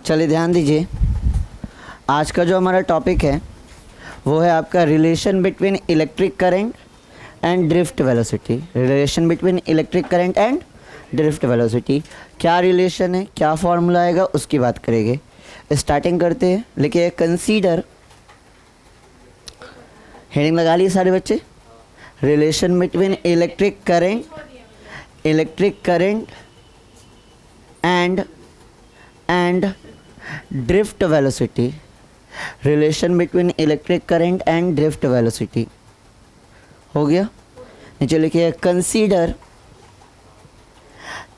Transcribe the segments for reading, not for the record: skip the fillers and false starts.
चलिए ध्यान दीजिए, आज का जो हमारा टॉपिक है वो है आपका relation between electric current and drift velocity. Relation between electric current and drift velocity, क्या रिलेशन है, क्या फॉर्मूला आएगा, उसकी बात करेंगे। स्टार्टिंग करते हैं, लिखिए कंसीडर, हेडिंग लगा लिए सारे बच्चे। Relation between electric current and drift velocity. Relation between electric current and drift velocity हो गया। नीचे लिखिए consider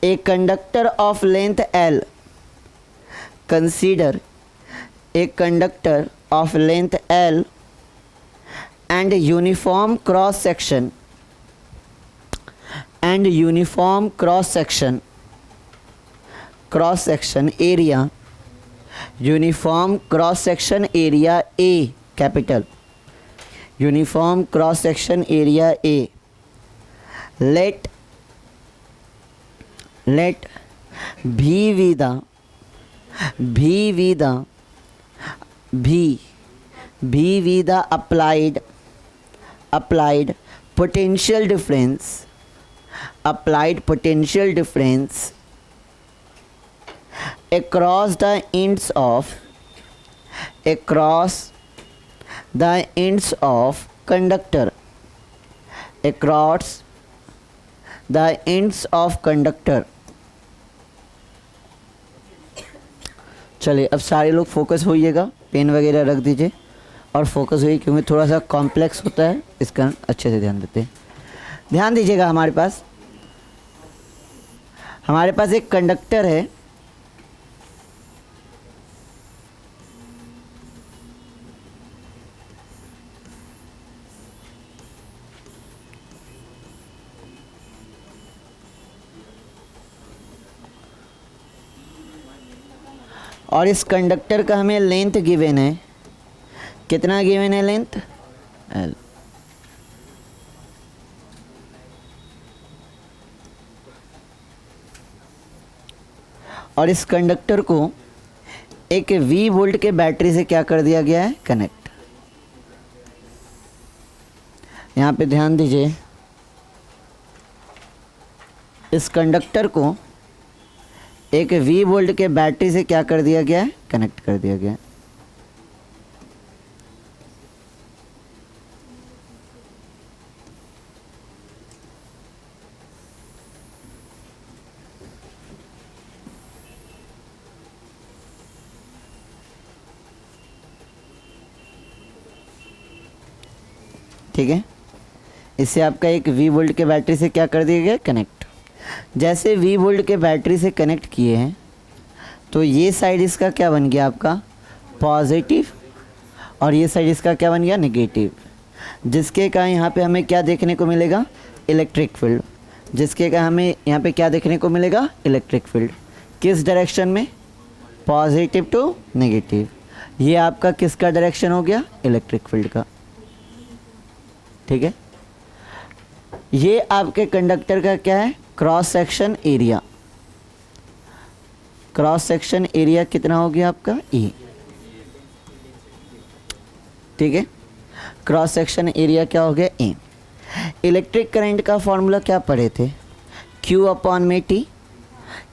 a conductor of length L। Consider a conductor of length L and uniform cross section area, uniform cross section area A, capital uniform cross section area A. Let B with the applied potential difference across the ends of conductor, चलिए अब सारे लोग focus होइएगा, pen वगैरह रख दीजिए और focus हुई, क्योंकि थोड़ा सा कॉम्प्लेक्स होता है, इसका अच्छे से ध्यान देते हैं। ध्यान दीजिएगा, हमारे पास एक कंडक्टर है, और इस कंडक्टर का हमें लेंथ गिवन है। कितना गिवन है लेंथ? L। और इस कंडक्टर को एक V वोल्ट के बैटरी से क्या कर दिया गया है? कनेक्ट। यहाँ पे ध्यान दीजिए, इस कंडक्टर को एक V वोल्ट के बैटरी से क्या कर दिया गया है? कनेक्ट कर दिया गया है। ठीक है, इससे आपका एक V वोल्ट के बैटरी से क्या कर दिया गया? कनेक्ट। जैसे V वोल्ट के बैटरी से कनेक्ट किए हैं तो ये साइड इसका क्या बन गया? आपका पॉजिटिव, और ये साइड इसका क्या बन गया? नेगेटिव। जिसके कारण यहाँ पे हमें क्या देखने को मिलेगा? Electric field. जिसके कारण हमें यहाँ पे क्या देखने को मिलेगा? Electric field. किस डायरेक्शन में? Positive to negative. ये आपका किसका डायरेक्शन हो गया? इलेक्ट्रिक फील्ड का। ठीक है, ये आपके कंडक्टर का क्या है? Cross section area. Cross section area कितना हो गया आपका? E। ठीक है, क्रॉस सेक्शन एरिया क्या हो गया? E। इलेक्ट्रिक करंट का फॉर्मूला क्या पढ़े थे? Q/T।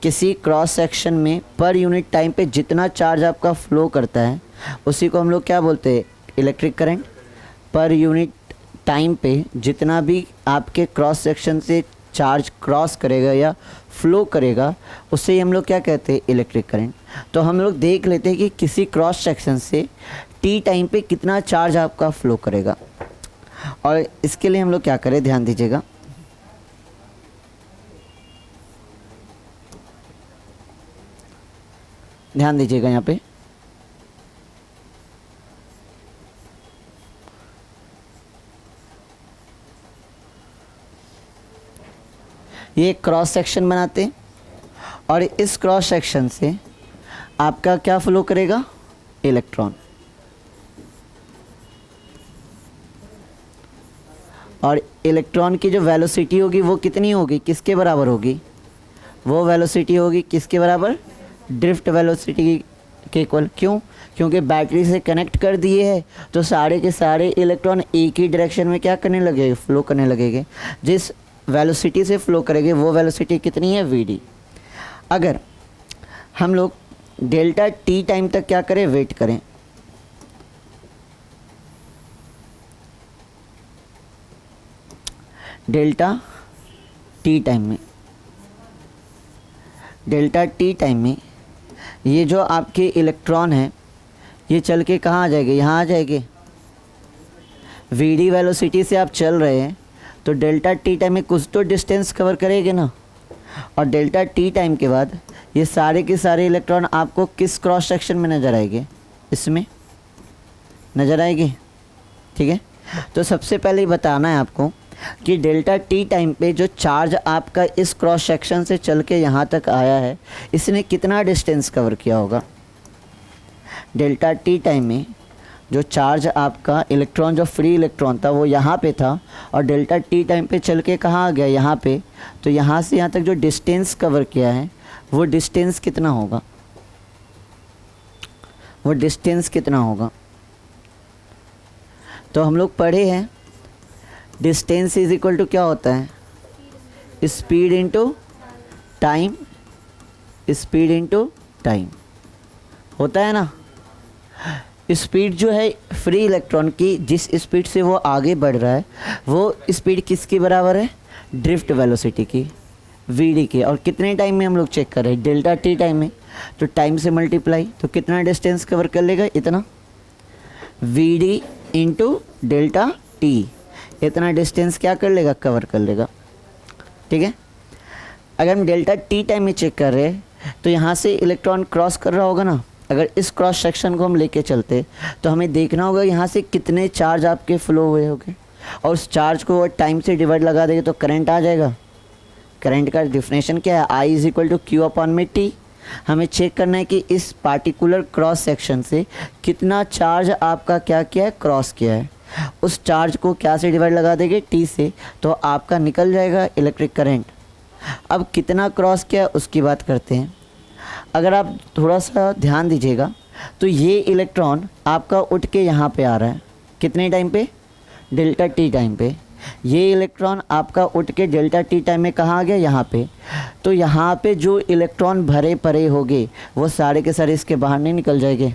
किसी क्रॉस सेक्शन में पर यूनिट टाइम पे जितना चार्ज आपका फ्लो करता है उसी को हम लोग क्या बोलते हैं? Electric current. Per unit time पे जितना भी आपके क्रॉस सेक्शन से चार्ज क्रॉस करेगा या फ्लो करेगा उससे हम लोग क्या कहते हैं? Electric current. तो हम लोग देख लेते हैं कि किसी क्रॉस सेक्शन से टी टाइम पे कितना चार्ज आपका फ्लो करेगा, और इसके लिए हम लोग क्या करें? ध्यान दीजिएगा, यहाँ पे ये क्रॉस सेक्शन बनाते हैं और इस क्रॉस सेक्शन से आपका क्या फ्लो करेगा? इलेक्ट्रॉन। और इलेक्ट्रॉन की जो वेलोसिटी होगी वो कितनी होगी, किसके बराबर होगी? वो वेलोसिटी होगी किसके बराबर? ड्रिफ्ट वेलोसिटी के इक्वल। क्यों? क्योंकि बैटरी से कनेक्ट कर दिए है तो सारे के सारे इलेक्ट्रॉन एक ही डायरेक्शन में क्या करने लगेंगे, फ्लो करने लगेंगे। जिस वेलोसिटी से फ्लो करेंगे वो वेलोसिटी कितनी है, वी डी। अगर हम लोग डेल्टा टी टाइम तक क्या करें, वेट करें, डेल्टा टी टाइम में, डेल्टा टी टाइम में ये जो आपके इलेक्ट्रॉन है ये चल के कहाँ आ जाएंगे, यहाँ आ जाएंगे। वी डी वेलोसिटी से आप चल रहे हैं तो डेल्टा टी टाइम में कुछ तो डिस्टेंस कवर करेंगे ना, और डेल्टा टी टाइम के बाद ये सारे के सारे इलेक्ट्रॉन आपको किस क्रॉस सेक्शन में नज़र आएंगे, इसमें नज़र आएंगे। ठीक है, तो सबसे पहले बताना है आपको कि डेल्टा टी टाइम पे जो चार्ज आपका इस क्रॉस सेक्शन से चल के यहाँ तक आया है इसने कितना डिस्टेंस कवर किया होगा। डेल्टा टी टाइम में जो चार्ज आपका इलेक्ट्रॉन, जो फ्री इलेक्ट्रॉन था वो यहाँ पे था, और डेल्टा टी टाइम पे चल के कहाँ आ गया, यहाँ पे। तो यहाँ से यहाँ तक जो डिस्टेंस कवर किया है वो डिस्टेंस कितना होगा, वो डिस्टेंस कितना होगा। तो हम लोग पढ़े हैं डिस्टेंस इज इक्वल टू क्या होता है, speed into time, speed into time होता है ना। स्पीड जो है फ्री इलेक्ट्रॉन की, जिस स्पीड से वो आगे बढ़ रहा है वो स्पीड किसके बराबर है, ड्रिफ्ट वेलोसिटी की, वी डी की। और कितने टाइम में हम लोग चेक कर रहे हैं, डेल्टा टी टाइम में। तो टाइम से मल्टीप्लाई, तो कितना डिस्टेंस कवर कर लेगा, इतना, V D into delta T, इतना डिस्टेंस क्या कर लेगा, कवर कर लेगा। ठीक है, अगर हम डेल्टा टी टाइम में चेक कर रहे हैं तो यहाँ से इलेक्ट्रॉन क्रॉस कर रहा होगा ना। अगर इस क्रॉस सेक्शन को हम लेके चलते तो हमें देखना होगा यहाँ से कितने चार्ज आपके फ्लो हुए होंगे, और उस चार्ज को टाइम से डिवाइड लगा देंगे तो करंट आ जाएगा। करंट का डिफिनेशन क्या है, I is equal to Q upon में टी। हमें चेक करना है कि इस पार्टिकुलर क्रॉस सेक्शन से कितना चार्ज आपका क्या किया है, क्रॉस किया है। उस चार्ज को क्या से डिवाइड लगा देंगे, टी से, तो आपका निकल जाएगा इलेक्ट्रिक करंट। अब कितना क्रॉस किया उसकी बात करते हैं। अगर आप थोड़ा सा ध्यान दीजिएगा तो ये इलेक्ट्रॉन आपका उठ के यहाँ पे आ रहा है, कितने टाइम पे, डेल्टा टी टाइम पे। ये इलेक्ट्रॉन आपका उठ के डेल्टा टी टाइम में कहाँ आ गया, यहाँ पे। तो यहाँ पे जो इलेक्ट्रॉन भरे पड़े होंगे वो सारे के सारे इसके बाहर नहीं निकल जाएंगे।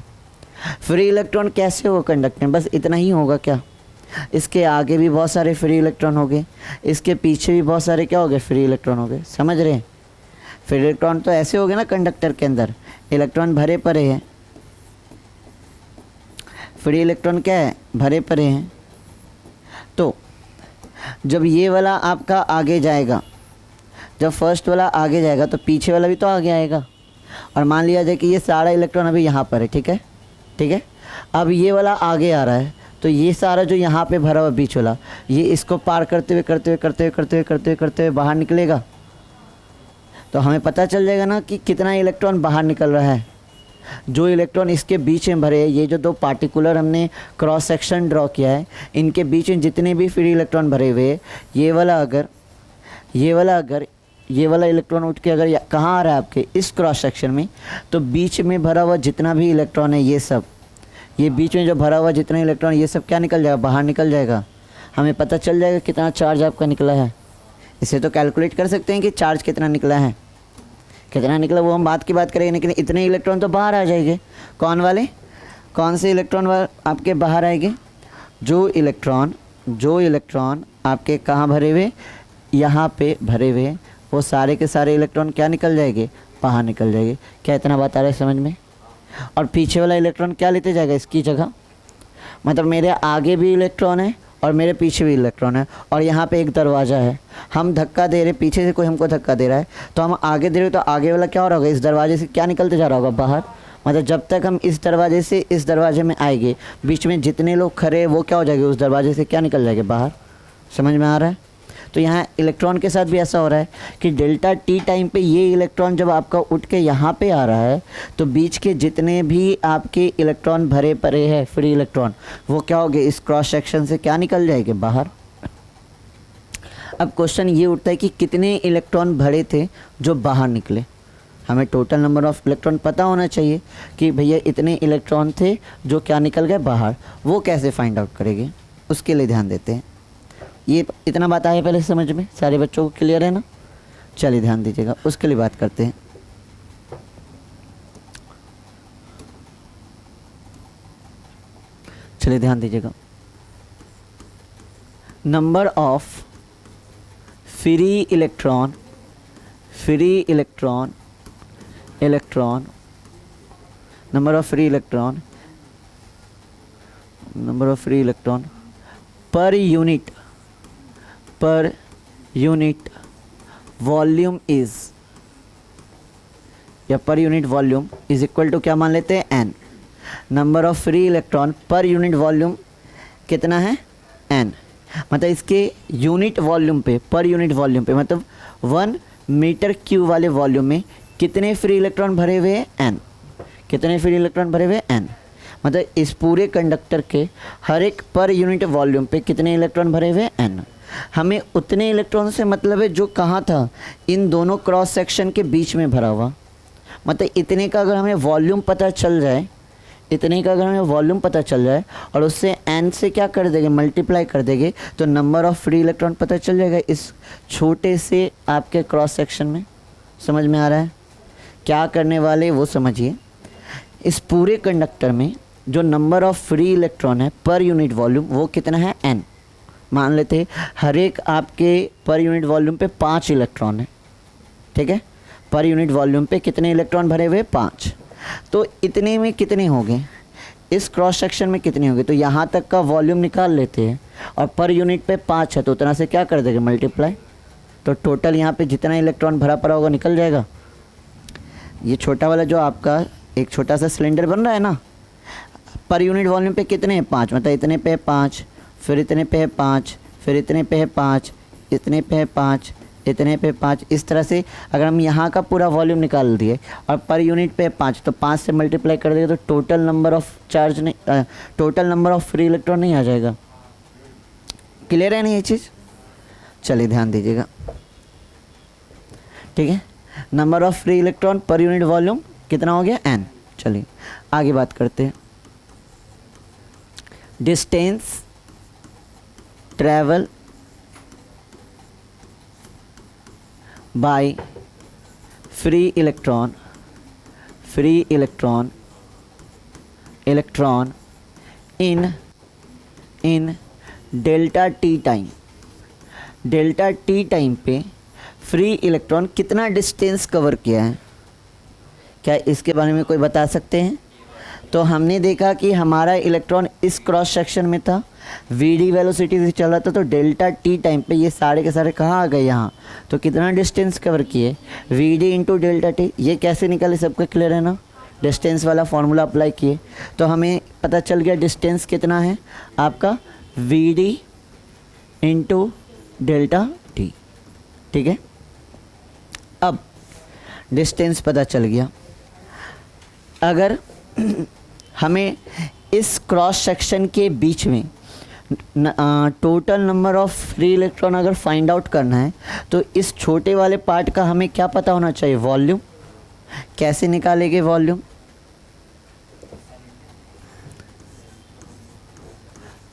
फ्री इलेक्ट्रॉन कैसे होगा कंडक्ट में, बस इतना ही होगा क्या, इसके आगे भी बहुत सारे फ्री इलेक्ट्रॉन हो गए, इसके पीछे भी बहुत सारे क्या हो गए, फ्री इलेक्ट्रॉन हो गए। समझ रहे हैं, फ्री इलेक्ट्रॉन तो ऐसे हो गए ना, कंडक्टर के अंदर इलेक्ट्रॉन भरे पड़े हैं, फ्री इलेक्ट्रॉन क्या है, भरे पड़े हैं। तो जब ये वाला आपका आगे जाएगा, जब फर्स्ट वाला आगे जाएगा तो पीछे वाला भी तो आगे आएगा। और मान लिया जाए कि ये सारा इलेक्ट्रॉन अभी यहाँ पर है, ठीक है, ठीक है। अब ये वाला आगे आ रहा है तो ये सारा जो यहाँ पे भरा हुआ बीच वाला, ये इसको पार करते हुए बाहर निकलेगा। तो हमें पता चल जाएगा ना कि कितना इलेक्ट्रॉन बाहर निकल रहा है। जो इलेक्ट्रॉन इसके बीच में भरे हैं, ये जो दो पार्टिकुलर हमने क्रॉस सेक्शन ड्रॉ किया है, इनके बीच में जितने भी फ्री इलेक्ट्रॉन भरे हुए हैं, ये वाला इलेक्ट्रॉन उठ के अगर कहाँ आ रहा है आपके इस क्रॉस सेक्शन में, तो बीच में भरा हुआ जितना भी इलेक्ट्रॉन है ये सब, ये बीच में जो भरा हुआ जितना इलेक्ट्रॉन, ये सब क्या निकल जाएगा, बाहर निकल जाएगा। हमें पता चल जाएगा कितना चार्ज आपका निकला है। इसे तो कैलकुलेट कर सकते हैं कि चार्ज कितना निकला है, कितना निकला वो हम बात की बात करेंगे, लेकिन इतने इलेक्ट्रॉन तो बाहर आ जाएंगे। कौन वाले, कौन से इलेक्ट्रॉन आपके बाहर आएंगे, जो इलेक्ट्रॉन आपके कहाँ भरे हुए, यहाँ पे भरे हुए, वो सारे के सारे इलेक्ट्रॉन क्या निकल जाएंगे, बाहर निकल जाएंगे। क्या इतना बात आ रहा है समझ में। और पीछे वाला इलेक्ट्रॉन क्या लेते जाएगा इसकी जगह, मतलब मेरे आगे भी इलेक्ट्रॉन है और मेरे पीछे भी इलेक्ट्रॉन है, और यहाँ पे एक दरवाज़ा है, हम धक्का दे रहे, पीछे से कोई हमको धक्का दे रहा है तो हम आगे दे रहे, तो आगे वाला क्या हो रहा होगा, इस दरवाजे से क्या निकलते जा रहा होगा, बाहर। मतलब जब तक हम इस दरवाजे से इस दरवाजे में आएंगे, बीच में जितने लोग खड़े हैं वो क्या हो जाएंगे, उस दरवाजे से क्या निकल जाएंगे, बाहर। समझ में आ रहा है। तो यहाँ इलेक्ट्रॉन के साथ भी ऐसा हो रहा है कि डेल्टा टी टाइम पे ये इलेक्ट्रॉन जब आपका उठ के यहाँ पे आ रहा है तो बीच के जितने भी आपके इलेक्ट्रॉन भरे पड़े हैं फ्री इलेक्ट्रॉन, वो क्या हो गए, इस क्रॉस सेक्शन से क्या निकल जाएंगे, बाहर। अब क्वेश्चन ये उठता है कि कितने इलेक्ट्रॉन भरे थे जो बाहर निकले। हमें टोटल नंबर ऑफ इलेक्ट्रॉन पता होना चाहिए कि भैया इतने इलेक्ट्रॉन थे जो क्या निकल गए बाहर, वो कैसे फाइंड आउट करेंगे, उसके लिए ध्यान देते हैं। ये इतना बात आया पहले समझ में, सारे बच्चों को क्लियर है ना? चलिए ध्यान दीजिएगा, उसके लिए बात करते हैं। चलिए ध्यान दीजिएगा, number of free electron number of free electron per unit volume is, या per unit volume is equal to क्या मान लेते हैं, N. Number of free electron per unit volume कितना है, एन। मतलब इसके यूनिट वॉल्यूम पे, पर यूनिट वॉल्यूम पे, मतलब 1 मीटर क्यूब वाले वॉल्यूम में कितने फ्री इलेक्ट्रॉन भरे हुए हैं, एन। कितने फ्री इलेक्ट्रॉन भरे हुए, एन। मतलब इस पूरे कंडक्टर के हर एक पर यूनिट वॉल्यूम पे कितने इलेक्ट्रॉन भरे हुए, एन। हमें उतने इलेक्ट्रॉन से मतलब है जो कहाँ था, इन दोनों क्रॉस सेक्शन के बीच में भरा हुआ। मतलब इतने का अगर हमें वॉल्यूम पता चल जाए, और उससे एन से क्या कर देंगे, मल्टीप्लाई कर देंगे, तो नंबर ऑफ फ्री इलेक्ट्रॉन पता चल जाएगा इस छोटे से आपके क्रॉस सेक्शन में। समझ में आ रहा है? क्या करने वाले वो समझिए। इस पूरे कंडक्टर में जो नंबर ऑफ फ्री इलेक्ट्रॉन है पर यूनिट वॉल्यूम वो कितना है, एन। मान लेते हैं हर एक आपके पर यूनिट वॉल्यूम पे 5 इलेक्ट्रॉन है, ठीक है। पर यूनिट वॉल्यूम पे कितने इलेक्ट्रॉन भरे हुए, 5। तो इतने में कितने हो गए, इस क्रॉस सेक्शन में कितने हो गए, तो यहाँ तक का वॉल्यूम निकाल लेते हैं, और पर यूनिट पे 5 है तो उतना से क्या कर देंगे, मल्टीप्लाई। तो टोटल यहाँ पे जितना इलेक्ट्रॉन भरा पड़ा होगा निकल जाएगा। ये छोटा वाला जो आपका एक छोटा सा सिलेंडर बन रहा है ना, पर यूनिट वॉल्यूम पे कितने हैं, 5। मतलब इतने पे 5, फिर इतने पे है 5, फिर इतने पे है 5, इतने पे है 5, इतने पे 5। इस तरह से अगर हम यहाँ का पूरा वॉल्यूम निकाल दिए और पर यूनिट पे 5, तो 5 से मल्टीप्लाई कर देंगे तो टोटल नंबर ऑफ चार्ज नहीं, total number of free electron नहीं आ जाएगा। क्लियर है नहीं ये चीज़? चलिए ध्यान दीजिएगा, ठीक है। Number of free electron per unit volume कितना हो गया, एन। चलिए आगे बात करते हैं। Distance travel by free electron in delta T time पे फ्री इलेक्ट्रॉन कितना डिस्टेंस कवर किया है, क्या इसके बारे में कोई बता सकते हैं? तो हमने देखा कि हमारा इलेक्ट्रॉन इस क्रॉस सेक्शन में था, वीडी वेलोसिटी से चल रहा था, तो डेल्टा टी टाइम पे ये सारे के सारे कहाँ आ गए, यहाँ। तो कितना डिस्टेंस कवर किए, वीडी इंटू डेल्टा टी। ये कैसे निकले, सबका क्लियर है ना? डिस्टेंस वाला फॉर्मूला अप्लाई किए तो हमें पता चल गया डिस्टेंस कितना है आपका, वीडी इंटू डेल्टा टी, ठीक है। अब डिस्टेंस पता चल गया, अगर हमें इस क्रॉस सेक्शन के बीच में total number of free electron अगर फाइंड आउट करना है तो इस छोटे वाले पार्ट का हमें क्या पता होना चाहिए, वॉल्यूम। कैसे निकालेंगे volume,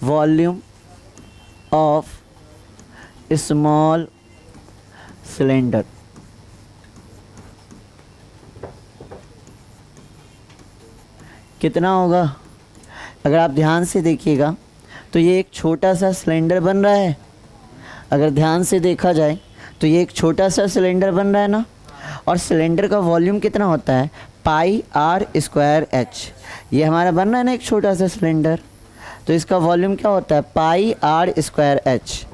volume of small cylinder. कितना होगा, अगर आप ध्यान से देखिएगा तो ये एक छोटा सा सिलेंडर बन रहा है। अगर ध्यान से देखा जाए तो ये एक छोटा सा सिलेंडर बन रहा है ना, और सिलेंडर का वॉल्यूम कितना होता है, पाई आर स्क्वायर एच। ये हमारा बन रहा है ना एक छोटा सा सिलेंडर, तो इसका वॉल्यूम क्या होता है, पाई आर स्क्वायर एच।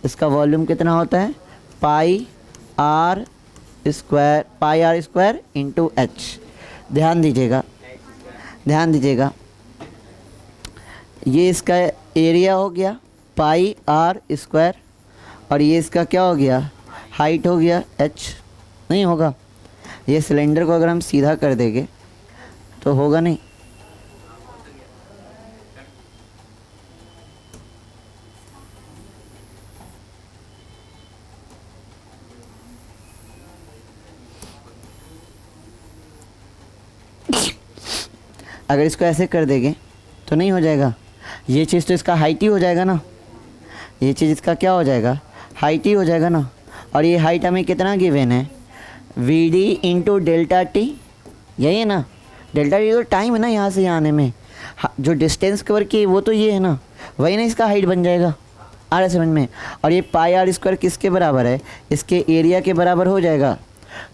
इसका वॉल्यूम कितना होता है, pi R square into H. ध्यान दीजिएगा, ये इसका एरिया हो गया पाई आर स्क्वायर, और ये इसका क्या हो गया, हाइट हो गया एच। नहीं होगा, ये सिलेंडर को अगर हम सीधा कर देंगे तो होगा नहीं। अगर इसको ऐसे कर देंगे तो नहीं हो जाएगा, ये चीज़ तो इसका हाइट ही हो जाएगा ना, ये चीज़ इसका क्या हो जाएगा, हाइट ही हो जाएगा ना। और ये हाइट हमें कितना गिवन है, V D into delta T, यही है ना, डेल्टा टी तो टाइम है ना यहाँ से यहाँ आने में, जो डिस्टेंस कवर की वो तो ये है ना, वही ना इसका हाइट बन जाएगा। आ रहा है समझ में। और ये पाई आर स्क्वायर किसके बराबर है, इसके एरिया के बराबर हो जाएगा।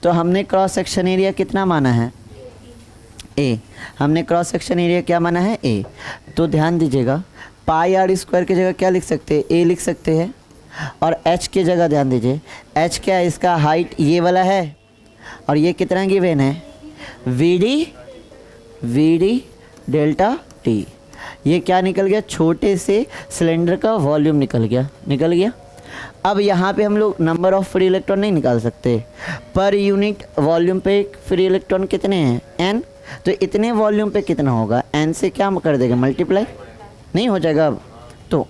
तो हमने क्रॉस सेक्शन एरिया कितना माना है, ए, हमने क्रॉस सेक्शन एरिया क्या माना है, ए। तो ध्यान दीजिएगा, पाई आर स्क्वायर की जगह क्या लिख सकते हैं, ए लिख सकते हैं। और एच की जगह ध्यान दीजिए, एच क्या है, इसका हाइट ये वाला है, और ये कितना गिवन है, वी डी डेल्टा टी। ये क्या निकल गया, छोटे से सिलेंडर का वॉल्यूम निकल गया। अब यहाँ पे हम लोग नंबर ऑफ फ्री इलेक्ट्रॉन नहीं निकाल सकते, पर यूनिट वॉल्यूम पे फ्री इलेक्ट्रॉन कितने हैं, एन। तो इतने वॉल्यूम पे कितना होगा, एन से क्या कर देगा, मल्टीप्लाई, नहीं हो जाएगा। अब तो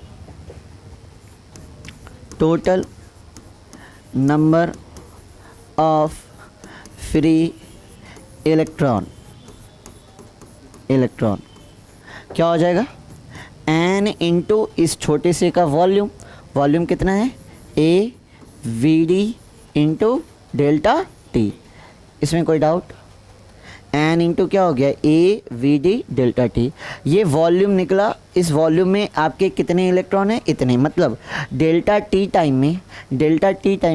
total number of free electron क्या हो जाएगा, एन इंटू इस छोटे से का वॉल्यूम कितना है, ए V D into delta T. इसमें कोई डाउट, एन इंटू क्या हो गया, ए वी डी डेल्टा टी। ये वॉल्यूम निकला, इस वॉल्यूम में आपके कितने इलेक्ट्रॉन हैं, इतने। मतलब डेल्टा टी टाइम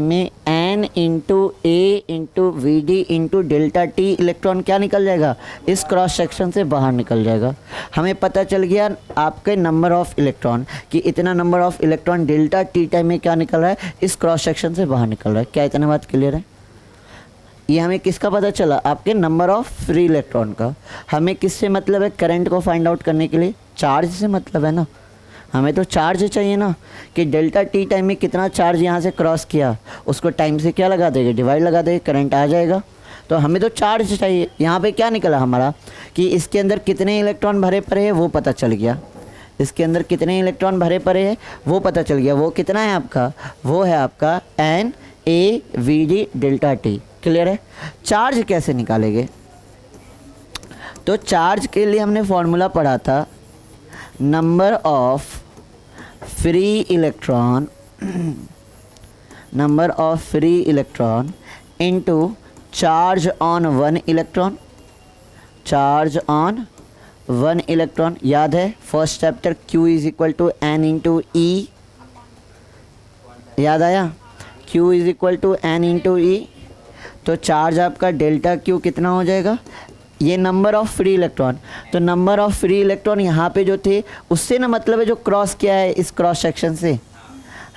में N into A into V D into delta T electron क्या निकल जाएगा, इस क्रॉस सेक्शन से बाहर निकल जाएगा। हमें पता चल गया आपके नंबर ऑफ इलेक्ट्रॉन कि इतना number of electron delta T time में क्या निकल रहा है, इस क्रॉस सेक्शन से बाहर निकल रहा है। क्या इतना बात क्लियर है। ये हमें किसका पता चला, आपके नंबर ऑफ फ्री इलेक्ट्रॉन का। हमें किससे मतलब है, करंट को फाइंड आउट करने के लिए चार्ज से मतलब है ना, हमें तो चार्ज चाहिए ना, कि डेल्टा टी टाइम में कितना चार्ज यहाँ से क्रॉस किया, उसको टाइम से क्या लगा देंगे, डिवाइड लगा देंगे, करंट आ जाएगा। तो हमें तो चार्ज चाहिए। यहाँ पे क्या निकला हमारा कि इसके अंदर कितने इलेक्ट्रॉन भरे पड़े हैं वो पता चल गया, इसके अंदर कितने इलेक्ट्रॉन भरे पड़े हैं वो पता चल गया। वो कितना है आपका, वो है आपका N A V D delta T. Clear है। चार्ज कैसे निकालेंगे, तो चार्ज के लिए हमने फॉर्मूला पढ़ा था, number of free electron into charge on one electron. याद है first chapter, Q is equal to N into E, याद आया, Q is equal to N into E. तो चार्ज आपका डेल्टा क्यू कितना हो जाएगा, ये नंबर ऑफ फ्री इलेक्ट्रॉन। तो नंबर ऑफ फ्री इलेक्ट्रॉन यहाँ पे जो थे उससे ना मतलब है जो क्रॉस किया है इस क्रॉस सेक्शन से,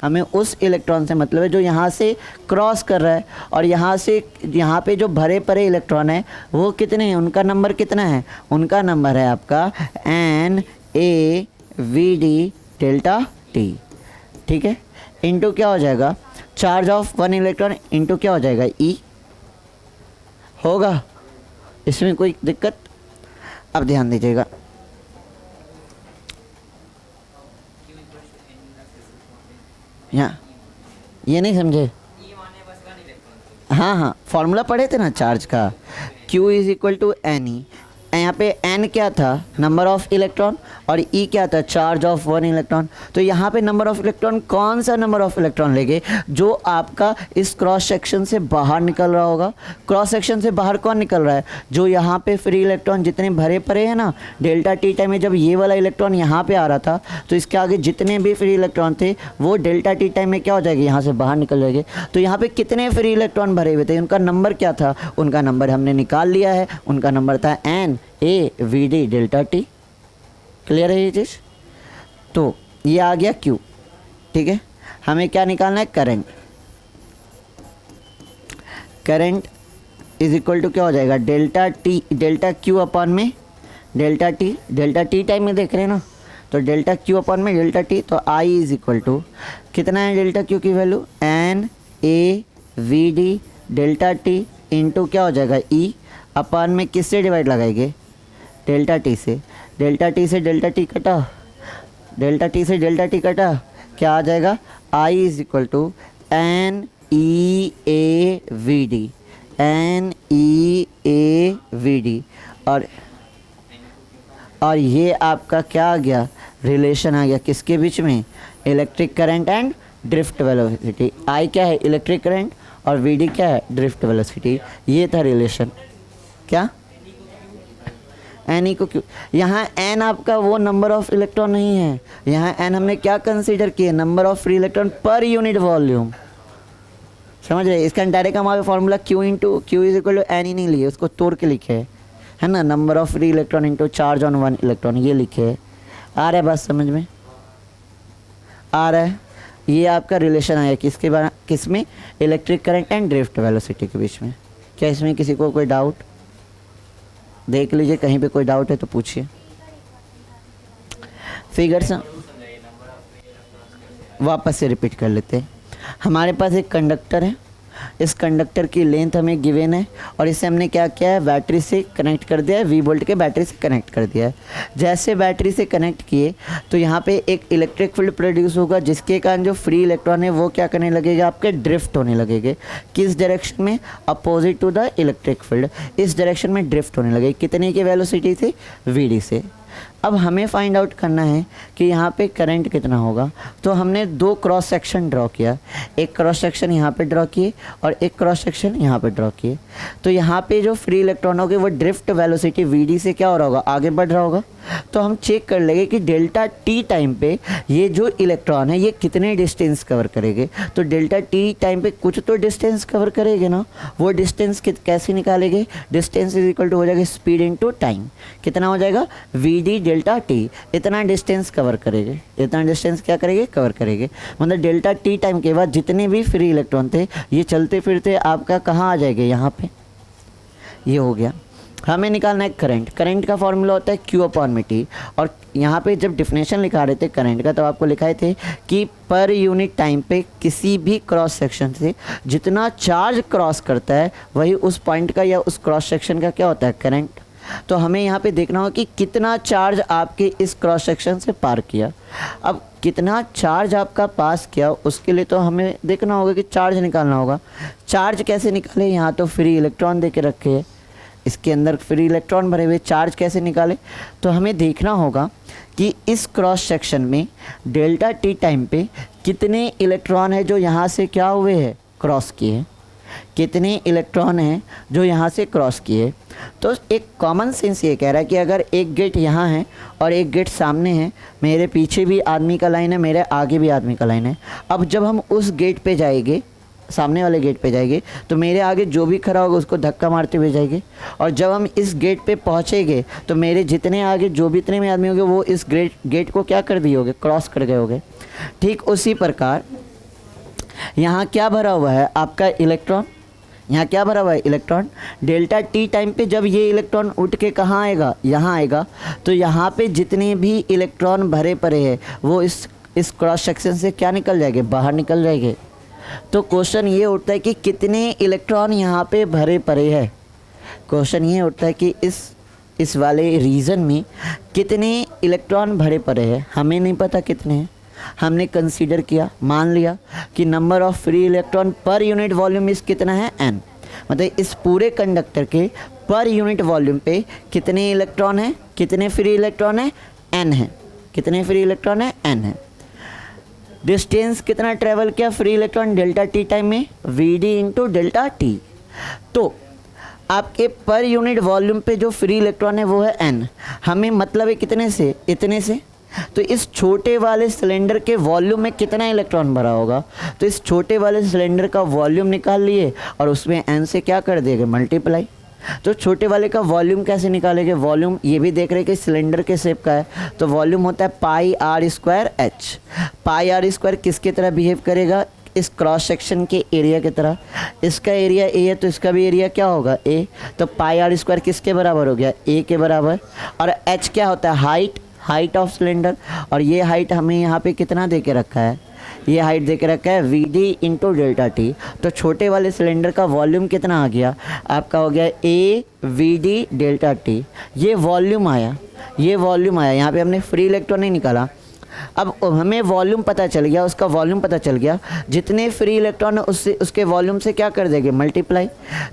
हमें उस इलेक्ट्रॉन से मतलब है जो यहाँ से क्रॉस कर रहा है। और यहाँ से यहाँ पे जो भरे पड़े इलेक्ट्रॉन है वो कितने हैं, उनका नंबर कितना है, उनका नंबर है आपका N A V D delta T. ठीक है, इंटू क्या हो जाएगा, charge of one electron into क्या हो जाएगा, ई होगा। इसमें कोई दिक्कत। अब ध्यान दीजिएगा, यहाँ ये नहीं समझे, हाँ फॉर्मूला पढ़े थे ना चार्ज का, Q is equal to N E. यहाँ पे n क्या था, नंबर ऑफ इलेक्ट्रॉन, और E क्या था, चार्ज ऑफ वन इलेक्ट्रॉन। तो यहाँ पे नंबर ऑफ इलेक्ट्रॉन, कौन सा नंबर ऑफ इलेक्ट्रॉन लेंगे, जो आपका इस क्रॉस सेक्शन से बाहर निकल रहा होगा। क्रॉस सेक्शन से बाहर कौन निकल रहा है, जो यहाँ पे फ्री इलेक्ट्रॉन जितने भरे पड़े हैं ना, डेल्टा टी टाइम में जब ये वाला इलेक्ट्रॉन यहाँ पे आ रहा था तो इसके आगे जितने भी फ्री इलेक्ट्रॉन थे वो डेल्टा टी टाइम में क्या हो जाएगी, यहाँ से बाहर निकल जाएंगे। तो यहाँ पे कितने फ्री इलेक्ट्रॉन भरे हुए थे, उनका नंबर क्या था, उनका नंबर हमने निकाल लिया है, उनका नंबर था N A V D delta T. Clear है ये चीज़। तो ये आ गया Q। ठीक है, हमें क्या निकालना है, करंट इज इक्वल टू क्या हो जाएगा, डेल्टा क्यू अपॉन में डेल्टा टी टाइम में देख रहे हैं ना, तो डेल्टा क्यू अपॉन में डेल्टा टी। तो I इज इक्वल टू कितना है डेल्टा क्यू की value, N A V D delta T into क्या हो जाएगा, ई अपॉन में किससे डिवाइड लगाएंगे, डेल्टा टी से। डेल्टा टी से डेल्टा टी कटा, क्या आ जाएगा, I is equal to N E A V D, और और ये आपका क्या आ गया, रिलेशन आ गया किसके बीच में, electric current and drift velocity. I क्या है, इलेक्ट्रिक करंट, और वी डी क्या है, ड्रिफ्ट वेलोसिटी। ये था रिलेशन। क्या एन ई को क्यों, यहाँ एन आपका वो नंबर ऑफ इलेक्ट्रॉन नहीं है, यहाँ एन हमने क्या कंसीडर किया, number of free electron per unit volume. समझ रहे, इसका डायरेक्ट हमारा formula Q into Q is equal to N ही नहीं लिए, उसको तोड़ के लिखे है ना, number of free electron into charge on one electron, ये लिखे है। आ रहा है बात समझ में, आ रहा है। ये आपका रिलेशन आया किसके बारे, किस में, electric current and drift velocity के बीच में। क्या इसमें किसी को कोई डाउट, देख लीजिए कहीं पे कोई डाउट है तो पूछिए। फिगर्स वापस से रिपीट कर लेते हैं। हमारे पास एक कंडक्टर है, इस कंडक्टर की लेंथ हमें गिवन है और इसे हमने क्या किया है, बैटरी से कनेक्ट कर दिया है, वी वोल्ट के बैटरी से कनेक्ट कर दिया है। जैसे बैटरी से कनेक्ट किए तो यहाँ पे एक इलेक्ट्रिक फील्ड प्रोड्यूस होगा जिसके कारण जो फ्री इलेक्ट्रॉन है वो क्या करने लगेगा, आपके ड्रिफ्ट होने लगेंगे। किस डायरेक्शन में, opposite to the electric field, इस डायरेक्शन में ड्रिफ्ट होने लगे। कितने की वेलोसिटी से, वी डी से। अब हमें फाइंड आउट करना है कि यहाँ पे करंट कितना होगा। तो हमने दो क्रॉस सेक्शन ड्रॉ किया, एक क्रॉस सेक्शन यहाँ पे ड्रॉ किए और एक क्रॉस सेक्शन यहाँ पे ड्रॉ किए। तो यहाँ पे जो फ्री इलेक्ट्रॉन होंगे वो ड्रिफ्ट वेलोसिटी वी से क्या हो रहा होगा, आगे बढ़ रहा होगा। तो हम चेक कर लेंगे कि डेल्टा टी टाइम पे ये जो इलेक्ट्रॉन है ये कितने डिस्टेंस कवर करेंगे। तो डेल्टा टी टाइम पे कुछ तो डिस्टेंस कवर करेंगे ना, वो डिस्टेंस कैसे निकालेंगे, डिस्टेंस इज इक्वल टू हो जाएगा स्पीड इनटू टाइम। कितना हो जाएगा, वी डी डेल्टा टी, इतना डिस्टेंस कवर करेंगे, इतना डिस्टेंस क्या करेंगे, कवर करेंगे। मतलब डेल्टा टी टाइम के बाद जितने भी फ्री इलेक्ट्रॉन थे ये चलते फिरते आपका कहाँ आ जाएंगे, यहाँ पे। ये हो गया। हमें निकालना है करंट। करंट का फॉर्मूला होता है क्यू अपॉन में टी। और यहाँ पे जब डिफिनेशन लिखा रहे थे करंट का तो आपको लिखाए थे कि पर यूनिट टाइम पे किसी भी क्रॉस सेक्शन से जितना चार्ज क्रॉस करता है वही उस पॉइंट का या उस क्रॉस सेक्शन का क्या होता है, करंट। तो हमें यहाँ पे देखना होगा कि कितना चार्ज आपके इस क्रॉस सेक्शन से पार किया। अब कितना चार्ज आपका पास किया उसके लिए तो हमें देखना होगा कि चार्ज निकालना होगा। चार्ज कैसे निकाले, यहाँ तो फ्री इलेक्ट्रॉन दे के रखे हैं, इसके अंदर फ्री इलेक्ट्रॉन भरे हुए, चार्ज कैसे निकाले। तो हमें देखना होगा कि इस क्रॉस सेक्शन में डेल्टा टी टाइम पे कितने इलेक्ट्रॉन है जो यहाँ से क्या हुए हैं, क्रॉस किए हैं, कितने इलेक्ट्रॉन हैं जो यहाँ से क्रॉस किए। तो एक कॉमन सेंस ये कह रहा है कि अगर एक गेट यहाँ है और एक गेट सामने है, मेरे पीछे भी आदमी का लाइन है, मेरे आगे भी आदमी का लाइन है। अब जब हम उस गेट पे जाएंगे, सामने वाले गेट पे जाएंगे, तो मेरे आगे जो भी खड़ा होगा उसको धक्का मारते हुए जाएंगे। और जब हम इस गेट पे पहुँचेंगे तो मेरे जितने आगे जो भी इतने में आदमी होंगे वो इस गेट को क्या कर दिए होंगे, क्रॉस कर गए होंगे। ठीक उसी प्रकार यहाँ क्या भरा हुआ है आपका इलेक्ट्रॉन, यहाँ क्या भरा हुआ है इलेक्ट्रॉन। डेल्टा टी टाइम पे जब ये इलेक्ट्रॉन उठ के कहाँ आएगा, यहाँ आएगा, तो यहाँ पे जितने भी इलेक्ट्रॉन भरे पड़े हैं वो इस क्रॉस सेक्शन से क्या निकल जाएंगे, बाहर निकल जाएंगे। तो क्वेश्चन ये उठता है कि कितने इलेक्ट्रॉन यहाँ पे भरे पड़े हैं। क्वेश्चन ये उठता है कि इस वाले रीजन में कितने इलेक्ट्रॉन भरे पड़े हैं। हमें नहीं पता कितने हैं, हमने कंसीडर किया, मान लिया कि number of free electron per unit volume इस कितना है, n। मतलब इस पूरे कंडक्टर के पर यूनिट वॉल्यूम पे कितने इलेक्ट्रॉन है, कितने फ्री इलेक्ट्रॉन है, n है। कितने फ्री इलेक्ट्रॉन है, n है। डिस्टेंस कितना ट्रेवल किया free electron delta T time में, V D into delta T. तो आपके पर यूनिट वॉल्यूम पे जो फ्री इलेक्ट्रॉन है वो है n। हमें मतलब है कितने से, इतने से। तो इस छोटे वाले सिलेंडर के वॉल्यूम में कितना इलेक्ट्रॉन भरा होगा, तो इस छोटे वाले सिलेंडर का वॉल्यूम निकाल लिए और उसमें n से क्या कर देंगे, मल्टीप्लाई। तो छोटे वाले का वॉल्यूम कैसे निकालेंगे, वॉल्यूम ये भी देख रहे हैं कि सिलेंडर के शेप का है, तो वॉल्यूम होता है pi R square H. Pi R square किसकी तरह बिहेव करेगा, इस क्रॉस सेक्शन के एरिया की तरह। इसका एरिया ए है तो इसका भी एरिया क्या होगा, ए। तो पाई आर स्क्वायर किसके बराबर हो गया, ए के बराबर। और एच क्या होता है, हाइट ऑफ सिलेंडर। और ये हाइट हमें यहाँ पे कितना दे के रखा है, ये हाइट दे के रखा है V D into delta T. तो छोटे वाले सिलेंडर का वॉल्यूम कितना आ गया आपका, हो गया ए वी डी डेल्टा टी। ये वॉल्यूम आया, ये वॉल्यूम आया। यहाँ पे हमने फ्री इलेक्ट्रॉन नहीं निकाला। अब हमें वॉल्यूम पता चल गया, उसका वॉल्यूम पता चल गया, जितने फ्री इलेक्ट्रॉन है उससे उसके वॉल्यूम से क्या कर देंगे, मल्टीप्लाई।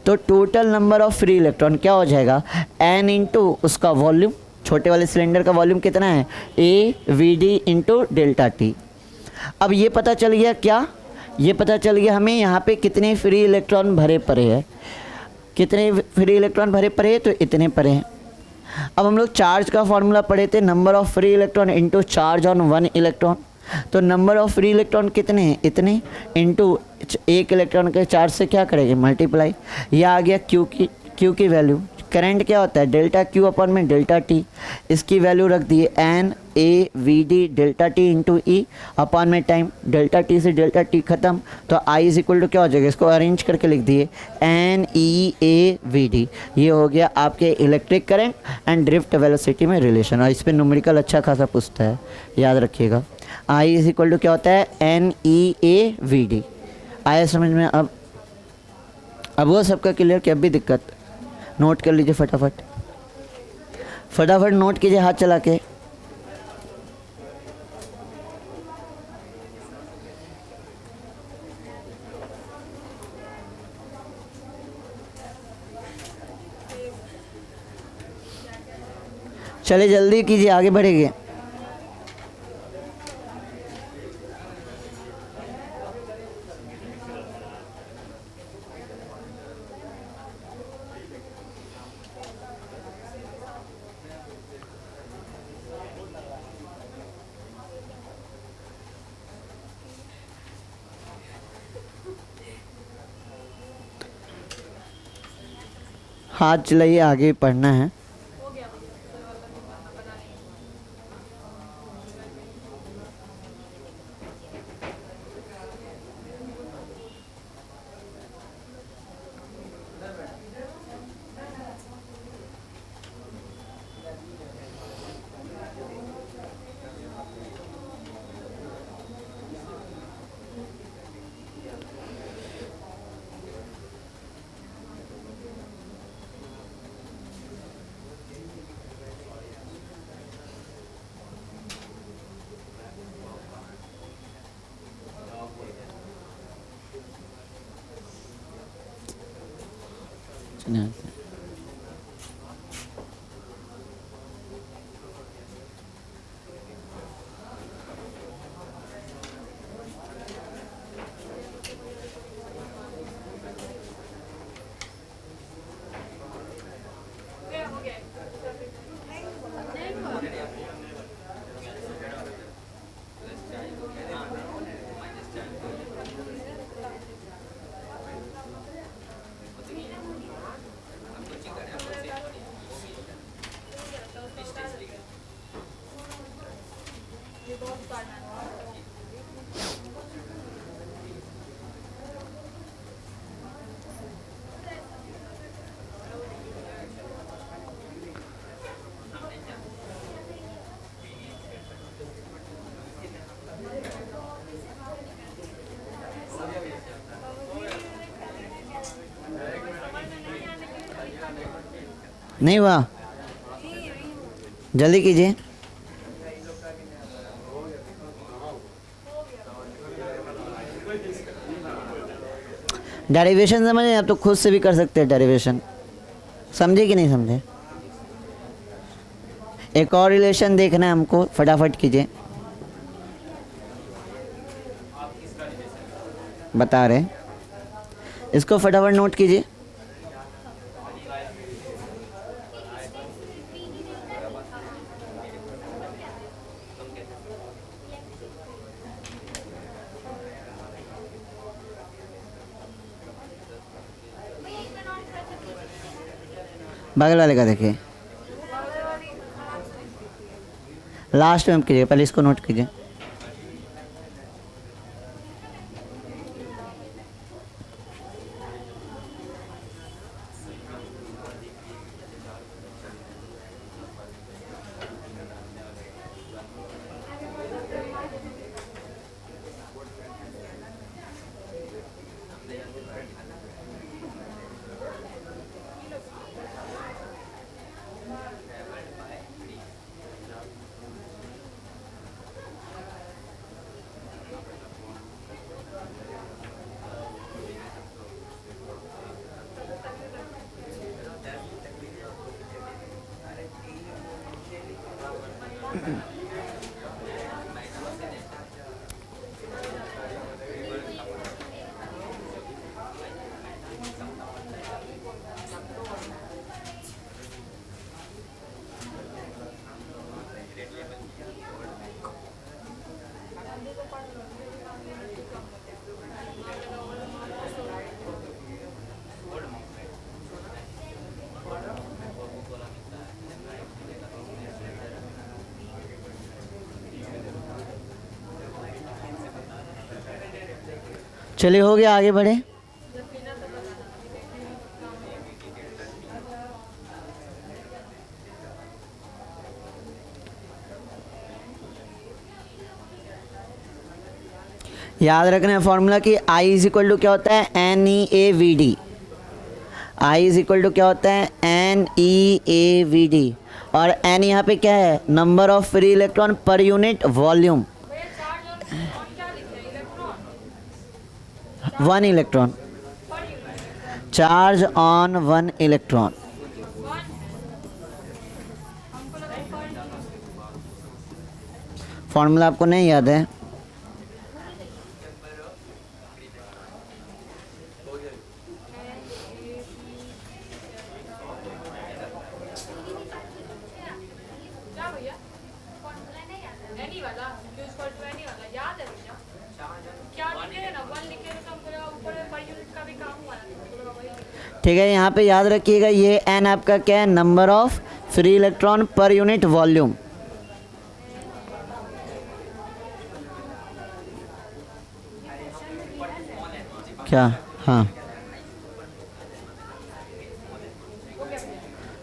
तो total number of free electron क्या हो जाएगा, n इंटू उसका वॉल्यूम। छोटे वाले सिलेंडर का वॉल्यूम कितना है, ए V D into delta T. अब ये पता चल गया क्या, ये पता चल गया हमें यहाँ पे कितने फ्री इलेक्ट्रॉन भरे पड़े हैं, कितने फ्री इलेक्ट्रॉन भरे पड़े हैं, तो इतने पड़े हैं। अब हम लोग चार्ज का फॉर्मूला पढ़े थे, number of free electron into charge on one electron. तो नंबर ऑफ फ्री इलेक्ट्रॉन कितने हैं, इतने, इंटू एक इलेक्ट्रॉन के चार्ज से क्या करेंगे, मल्टीप्लाई। यह आ गया क्यू की वैल्यू। करंट क्या होता है, डेल्टा क्यू अपॉन में डेल्टा टी। इसकी वैल्यू रख दिए N A V D delta T into E upon में टाइम। डेल्टा टी से डेल्टा टी खत्म, तो आई इज इक्वल टू क्या हो जाएगा, इसको अरेंज करके लिख दिए N E A V D. ये हो गया आपके electric current and drift velocity में रिलेशन। और इस पर न्यूमेरिकल अच्छा खासा पूछता है, याद रखिएगा। आई इज इक्वल टू क्या होता है, N E A V D. आया समझ में। अब वो सबका क्लियर कि अब भी दिक्कत, नोट कर लीजिए फटाफट, फटाफट नोट कीजिए हाथ चला के। चले जल्दी कीजिए, आगे बढ़ेंगे। हाथ चलाइए, आगे पढ़ना है। नहीं हुआ, जल्दी कीजिए। डेरिवेशन समझे, आप तो खुद से भी कर सकते हैं डेरिवेशन, समझे कि नहीं समझे। एक और रिलेशन देखना है हमको, फटाफट कीजिए, बता रहे, इसको फटाफट नोट कीजिए। बगल वाले का देखिए, लास्ट में कीजिए, पहले इसको नोट कीजिए। चलिए हो गया, आगे बढ़े। याद रखना है फॉर्मूला कि I इज इक्वल टू क्या होता है, NeAVD। I is equal to क्या होता है, NeAVD। और N यहाँ पे क्या है, number of free electron per unit volume. 1 electron, charge on 1 electron. Formula आपको नहीं याद है? ठीक है, यहाँ पे याद रखिएगा ये एन आपका क्या है, number of free electron per unit volume. क्या? हाँ,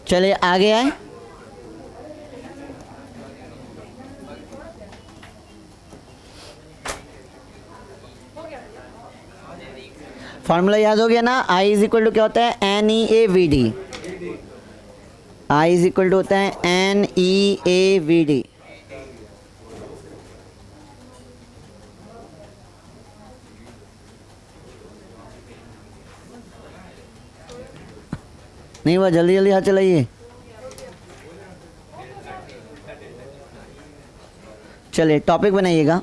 चलिए आगे आए। फॉर्मूला याद हो गया ना, I इज इक्वल टू क्या होता है, NeAVD। I is equal to होता है NeAVD। नहीं हुआ, जल्दी जल्दी हाथ चलाइए। चलिए टॉपिक बनाइएगा।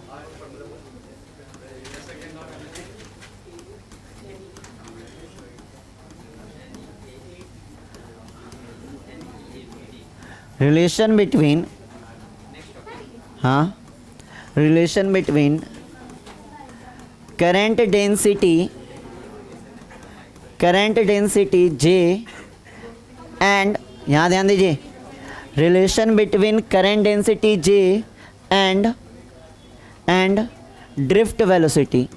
रिलेशन बिटवीन, हाँ, relation between current density J and, यहाँ ध्यान दीजिए, relation between current density J and drift velocity.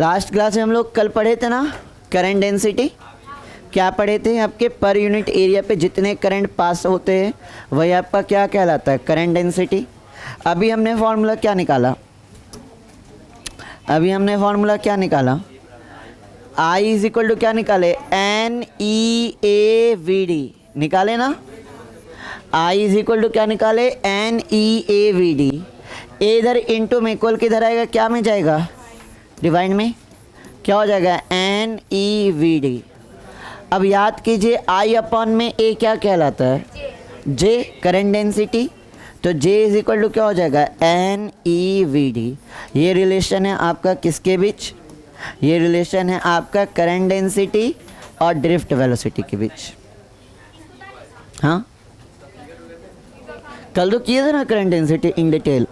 Last class में हम लोग कल पढ़े थे ना करंट डेंसिटी। क्या पढ़े थे, आपके पर यूनिट एरिया पे जितने करंट पास होते हैं वही आपका क्या कहलाता है, करंट डेंसिटी। अभी हमने फॉर्मूला क्या निकाला, I इज इक्वल टू क्या निकाले, NeAVD निकाले ना। I इज इक्वल टू क्या निकाले, NeAVD। इधर इंटू में इक्वल किधर आएगा, क्या में जाएगा, डिवाइड में, क्या हो जाएगा, NeVD। अब याद कीजिए I अपॉन में A क्या कहलाता है, J करंट डेंसिटी। तो J इज इक्वल टू क्या हो जाएगा, NeVD। ये रिलेशन है आपका किसके बीच, ये रिलेशन है आपका करंट डेंसिटी और ड्रिफ्ट वेलोसिटी के बीच। हाँ, कल तो किए थे ना current density in detail.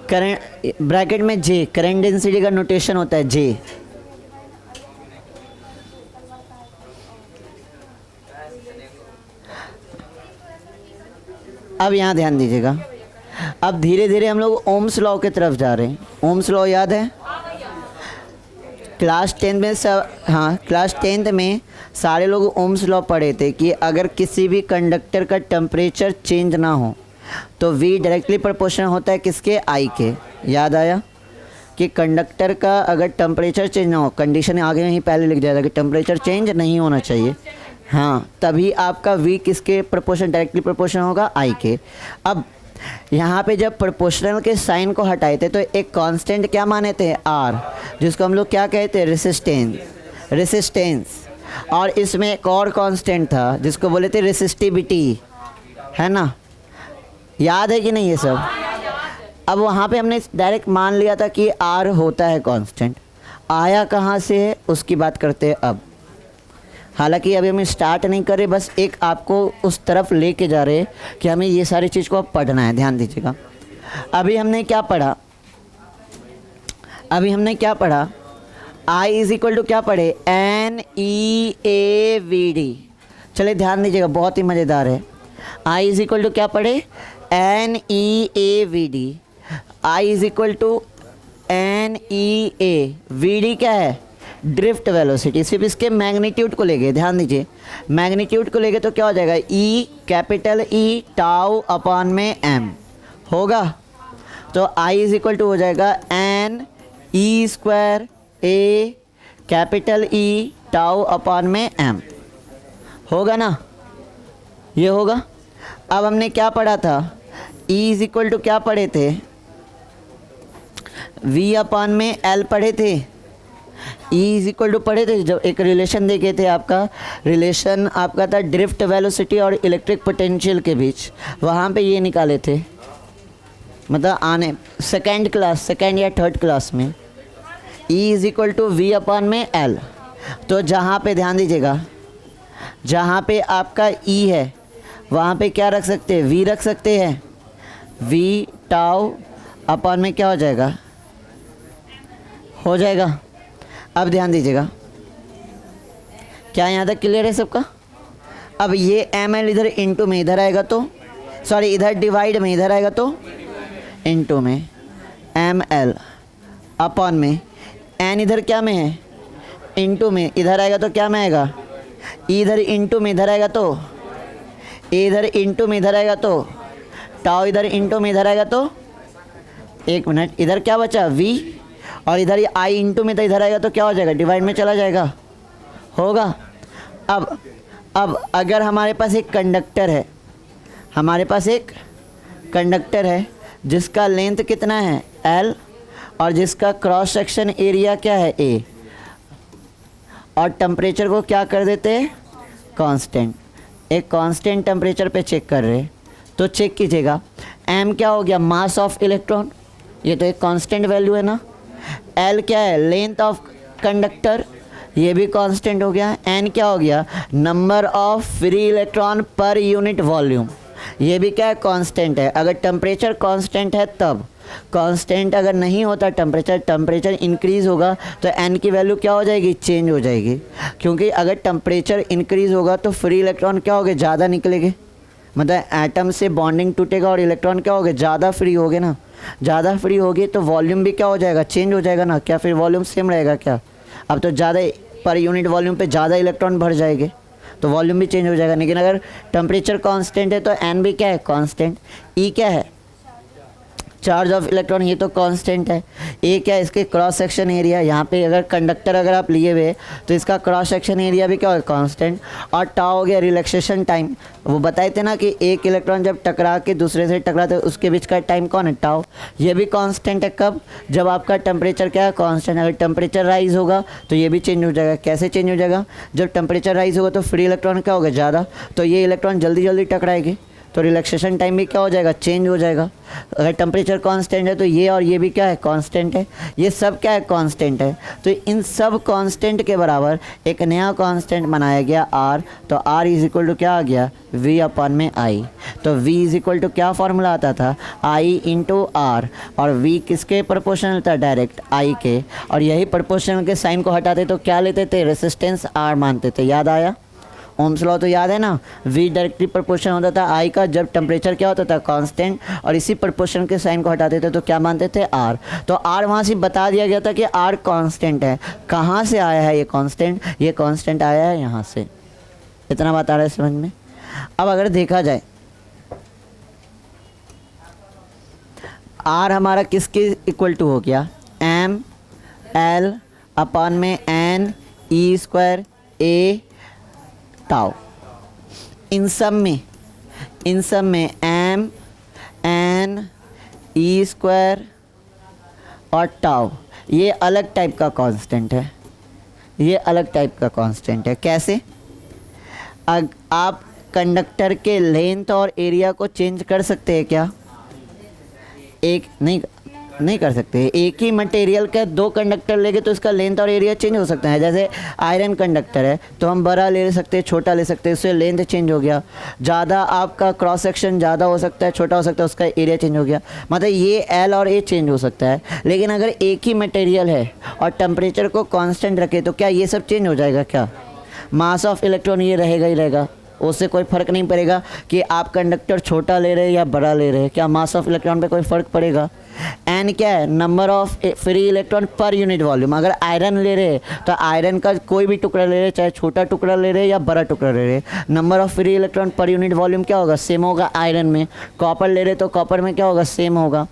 Current bracket में J, करंट डेंसिटी का नोटेशन होता है J। अब यहाँ ध्यान दीजिएगा, अब धीरे धीरे हम लोग ओम्स लॉ की तरफ जा रहे हैं। ओम्स लॉ याद है, क्लास 10 में सब, हाँ क्लास 10th में सारे लोग ओम्स लॉ पढ़े थे कि अगर किसी भी कंडक्टर का टेम्परेचर चेंज ना हो तो V डायरेक्टली प्रोपोर्शनल होता है किसके, I के। याद आया कि कंडक्टर का अगर टेम्परेचर चेंज ना हो, कंडीशन आगे ही पहले लिख जाएगा कि टेम्परेचर चेंज नहीं होना चाहिए, हाँ, तभी आपका V किसके प्रोपोर्शनल, डायरेक्टली प्रोपोर्शनल होगा I के। अब यहाँ पे जब प्रोपोर्शनल के साइन को हटाए थे तो एक कांस्टेंट क्या माने थे, R, जिसको हम लोग क्या कहते हैं, रेसिस्टेंस। और इसमें एक और कांस्टेंट था जिसको बोले थे रेसिस्टिविटी, है ना, याद है कि नहीं ये सब। अब वहाँ पे हमने डायरेक्ट मान लिया था कि R होता है कांस्टेंट, आया कहाँ से है उसकी बात करते हैं अब। हालांकि अभी हम स्टार्ट नहीं कर रहे, बस एक आपको उस तरफ लेके जा रहे हैं कि हमें ये सारी चीज़ को अब पढ़ना है, ध्यान दीजिएगा। अभी हमने क्या पढ़ा, I इज इक्वल टू क्या पढ़े, NEAVD। चलिए ध्यान दीजिएगा, बहुत ही मज़ेदार है। I इज इक्वल टू क्या पढ़े, NEAVD। I is equal to NEA, VD क्या है, ड्रिफ्ट वेलोसिटी। सिर्फ इसके मैग्नीट्यूड को लेके, ध्यान दीजिए, मैग्नीट्यूड को लेके तो क्या हो जाएगा, E, capital E tau upon में M होगा। तो I इज इक्वल टू हो जाएगा NE² A capital E tau upon में M, होगा ना, ये होगा। अब हमने क्या पढ़ा था, E इज इक्वल टू क्या पढ़े थे, V अपॉन में L पढ़े थे, E इज इक्वल टू पढ़े थे, जब एक रिलेशन देखे थे, आपका रिलेशन आपका था ड्रिफ्ट वेलोसिटी और इलेक्ट्रिक पोटेंशियल के बीच, वहाँ पे ये निकाले थे, मतलब आने सेकेंड या थर्ड क्लास में। E is equal to V upon में L। तो जहाँ पे ध्यान दीजिएगा, जहाँ पे आपका E है वहाँ पे क्या रख सकते हैं, V रख सकते हैं, V टाउ अपॉन में क्या हो जाएगा। अब ध्यान दीजिएगा, क्या यहाँ तक क्लियर है सबका। अब ये ML इधर इंटू में इधर आएगा तो, सॉरी इधर डिवाइड में इधर आएगा तो इंटू में ML अपॉन में N इधर क्या में है, इंटू में इधर आएगा तो क्या में आएगा, इधर इंटू में इधर आएगा तो, इधर इंटू में इधर आएगा तो, टाउ इधर इंटू में इधर आएगा तो, एक मिनट, इधर क्या बचा V, और इधर ये I इंटू में तो इधर आएगा तो क्या हो जाएगा, डिवाइड में चला जाएगा, होगा। अब अगर हमारे पास एक कंडक्टर है, जिसका लेंथ कितना है L और जिसका क्रॉस सेक्शन एरिया क्या है A, और टेम्परेचर को क्या कर देते हैं, कांस्टेंट, एक कांस्टेंट टेम्परेचर पे चेक कर रहे हैं, तो चेक कीजिएगा M क्या हो गया, मास ऑफ इलेक्ट्रॉन, ये तो एक कांस्टेंट वैल्यू है ना। L क्या है, लेंथ ऑफ कंडक्टर, ये भी कांस्टेंट हो गया। N क्या हो गया, number of free electron per unit volume, ये भी क्या है, कांस्टेंट है। अगर टेम्परेचर कांस्टेंट है तब, कांस्टेंट अगर नहीं होता टेम्परेचर इंक्रीज़ होगा तो N की वैल्यू क्या हो जाएगी, चेंज हो जाएगी, क्योंकि अगर टेम्परेचर इंक्रीज़ होगा तो फ्री इलेक्ट्रॉन क्या होगे, ज़्यादा निकलेंगे, मतलब एटम से बॉन्डिंग टूटेगा और इलेक्ट्रॉन क्या होगे, ज़्यादा फ्री होगे ना, ज़्यादा फ्री होगी तो वॉल्यूम भी क्या हो जाएगा, चेंज हो जाएगा ना। क्या फिर वॉल्यूम सेम रहेगा क्या, अब तो ज़्यादा पर यूनिट वॉल्यूम पे ज़्यादा इलेक्ट्रॉन भर जाएंगे तो वॉल्यूम भी चेंज हो जाएगा। लेकिन अगर टेम्परेचर कांस्टेंट है तो N भी क्या है, कांस्टेंट। E क्या है, चार्ज ऑफ इलेक्ट्रॉन, ये तो कांस्टेंट है। ए क्या है, इसके क्रॉस सेक्शन एरिया, यहाँ पे अगर कंडक्टर अगर आप लिए हुए तो इसका क्रॉस सेक्शन एरिया भी क्या होगा, कांस्टेंट। और टाउ हो गया रिलैक्सेशन टाइम, वो बताए थे ना कि एक इलेक्ट्रॉन जब टकरा के दूसरे से टकराते है उसके बीच का टाइम कौन है, टाउ, ये भी कांस्टेंट है। कब, जब आपका टेम्परेचर क्या है, कांस्टेंट। अगर टेम्परेचर राइज होगा तो ये भी चेंज हो जाएगा। कैसे चेंज हो जाएगा, जब टेम्परेचर राइज होगा तो फ्री इलेक्ट्रॉन क्या होगा, ज़्यादा, तो ये इलेक्ट्रॉन जल्दी जल्दी टकराएगी तो रिलैक्सेशन टाइम भी क्या हो जाएगा, चेंज हो जाएगा। अगर टेम्परेचर कांस्टेंट है तो ये और ये भी क्या है, कांस्टेंट है। ये सब क्या है, कांस्टेंट है। तो इन सब कांस्टेंट के बराबर एक नया कांस्टेंट बनाया गया R। तो R इज इक्वल टू क्या आ गया, V अपॉन में I। तो V इज इक्वल टू क्या फॉर्मूला आता था, I इंटू R, और V किसके प्रोपोर्शनल था, डायरेक्ट I के। और यही प्रोपोर्शनल के साइन को हटाते तो क्या लेते थे, रेसिस्टेंस R मानते थे। याद आया, ओम्स लॉ तो याद है ना, V डायरेक्टली प्रोपोर्शन होता था I का जब टेम्परेचर क्या होता था कांस्टेंट, और इसी प्रोपोर्शन के साइन को हटाते थे तो क्या मानते थे R। तो R वहाँ से बता दिया गया था कि R कांस्टेंट है। कहाँ से आया है ये कांस्टेंट? ये कांस्टेंट आया है यहाँ से। इतना बात आ रहा है समझ में। अब अगर देखा जाए R हमारा किसके इक्वल टू हो गया? M L अपॉन में N E square A tau. इन सब में M N E स्क्वायर और टाउ ये अलग टाइप का कांस्टेंट है, ये अलग टाइप का कांस्टेंट है। कैसे? आप कंडक्टर के लेंथ और एरिया को चेंज कर सकते हैं क्या? एक नहीं कर सकते। एक ही मटेरियल का दो कंडक्टर लेंगे तो इसका लेंथ और एरिया चेंज हो सकता है। जैसे आयरन कंडक्टर है तो हम बड़ा ले सकते हैं, छोटा ले सकते हैं, उससे लेंथ चेंज हो गया। ज़्यादा आपका क्रॉस सेक्शन ज़्यादा हो सकता है, छोटा हो सकता है, उसका एरिया चेंज हो गया। मतलब ये एल और ए चेंज हो सकता है। लेकिन अगर एक ही मटेरियल है और टेम्परेचर को कांस्टेंट रखे तो क्या ये सब चेंज हो जाएगा? क्या मास ऑफ इलेक्ट्रॉन ये रहेगा ही रहेगा, उससे कोई फ़र्क नहीं पड़ेगा कि आप कंडक्टर छोटा ले रहे हैं या बड़ा ले रहे हैं। क्या मास ऑफ इलेक्ट्रॉन पे कोई फ़र्क पड़ेगा? एन क्या है? Number of free electron per unit volume. अगर आयरन ले रहे हैं तो आयरन का कोई भी टुकड़ा ले रहे हैं, चाहे छोटा टुकड़ा ले रहे हैं या बड़ा टुकड़ा ले रहे हैं, number of free electron per unit volume क्या होगा? सेम होगा आयरन में। कॉपर ले रहे तो कॉपर में क्या होगा? सेम होगा।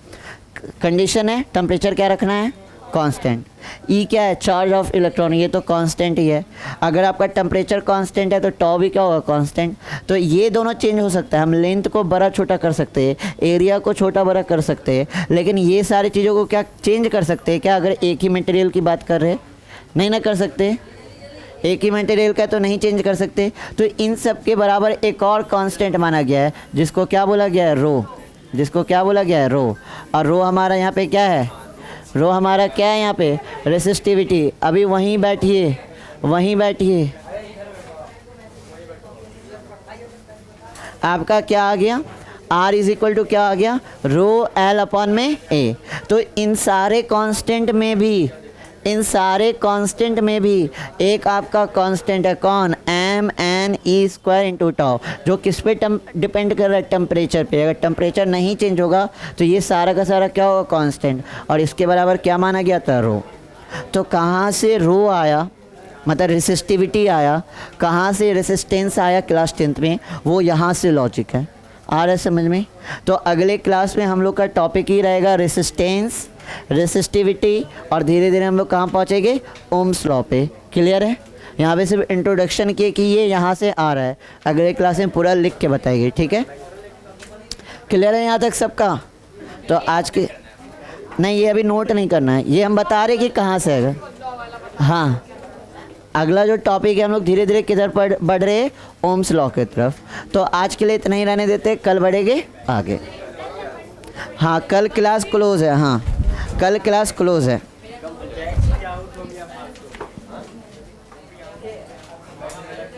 कंडीशन है टेम्परेचर क्या रखना है? कांस्टेंट। ई क्या है? चार्ज ऑफ इलेक्ट्रॉन, ये तो कांस्टेंट ही है। अगर आपका टेम्परेचर कांस्टेंट है तो टॉ भी क्या होगा? कांस्टेंट। तो ये दोनों चेंज हो सकता है। हम लेंथ को बड़ा छोटा कर सकते हैं, एरिया को छोटा बड़ा कर सकते हैं, लेकिन ये सारी चीज़ों को क्या चेंज कर सकते हैं क्या? अगर एक ही मटेरियल की बात कर रहे हैं, नहीं ना कर सकते। एक ही मटेरियल का तो नहीं चेंज कर सकते। तो इन सब के बराबर एक और कांस्टेंट माना गया है जिसको क्या बोला गया है? रो। जिसको क्या बोला गया है? रो। और रो हमारा यहाँ पे क्या है? रो हमारा क्या है यहाँ पे? रेसिस्टिविटी। अभी वहीं बैठिए, वहीं बैठिए। आपका क्या आ गया? R इज इक्वल टू क्या आ गया? रो L अपॉन में A। तो इन सारे कांस्टेंट में भी एक आपका कांस्टेंट है। कौन? M N E square into tau, जो किस पे डिपेंड कर रहा है? टेम्परेचर पे। अगर टेम्परेचर नहीं चेंज होगा तो ये सारा का सारा क्या होगा? कांस्टेंट। और इसके बराबर क्या माना गया था? रो। तो कहाँ से रो आया? मतलब रेसिस्टिविटी आया। कहाँ से रेसिस्टेंस आया क्लास 10th में? वो यहाँ से लॉजिक है। आ रहा है समझ में? तो अगले क्लास में हम लोग का टॉपिक ही रहेगा रेसिस्टेंस, रेसिस्टिविटी, और धीरे धीरे हम लोग कहाँ पहुँचेंगे? ओम्स लॉ पे। क्लियर है? यहाँ पे सिर्फ इंट्रोडक्शन किए कि ये यहाँ से आ रहा है, अगले क्लास में पूरा लिख के बताएगी। ठीक है? क्लियर है यहाँ तक सबका? तो आज के नहीं, ये अभी नोट नहीं करना है, ये हम बता रहे कि कहाँ से आएगा। हाँ, अगला जो टॉपिक है हम लोग धीरे धीरे किधर बढ़ रहे हैं? ओम्स लॉ की तरफ। तो आज के लिए इतना ही रहने देते, कल बढ़ेंगे आगे। हाँ, कल क्लास क्लोज है। हाँ, कल क्लास क्लोज है।